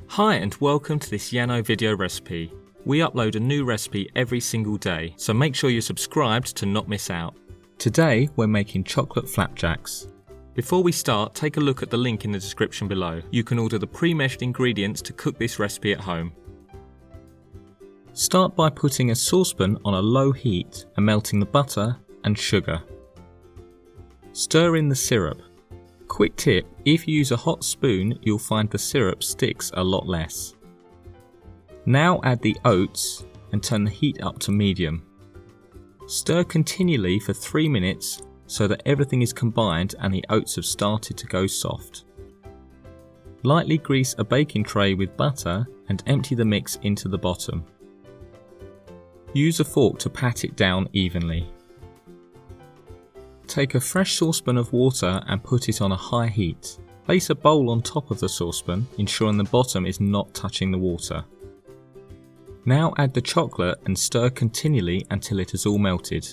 Hi and welcome to this Yano video recipe. We upload a new recipe every single day, so make sure you're subscribed to not miss out. Today we're making chocolate flapjacks. Before we start, take a look at the link in the description below. You can order the pre-measured ingredients to cook this recipe at home. Start by putting a saucepan on a low heat and melting the butter and sugar. Stir in the syrup. Quick tip, if you use a hot spoon, you'll find the syrup sticks a lot less. Now add the oats and turn the heat up to medium. Stir continually for 3 minutes so that everything is combined and the oats have started to go soft. Lightly grease a baking tray with butter and empty the mix into the bottom. Use a fork to pat it down evenly. Take a fresh saucepan of water and put it on a high heat. Place a bowl on top of the saucepan, ensuring the bottom is not touching the water. Now add the chocolate and stir continually until it has all melted.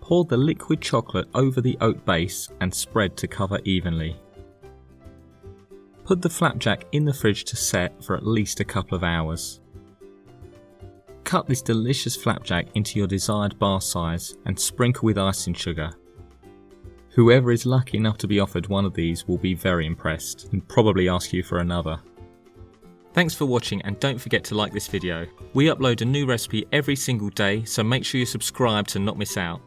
Pour the liquid chocolate over the oat base and spread to cover evenly. Put the flapjack in the fridge to set for at least a couple of hours. Cut this delicious flapjack into your desired bar size and sprinkle with icing sugar. Whoever is lucky enough to be offered one of these will be very impressed and probably ask you for another. Thanks for watching and don't forget to like this video. We upload a new recipe every single day, so make sure you subscribe to not miss out.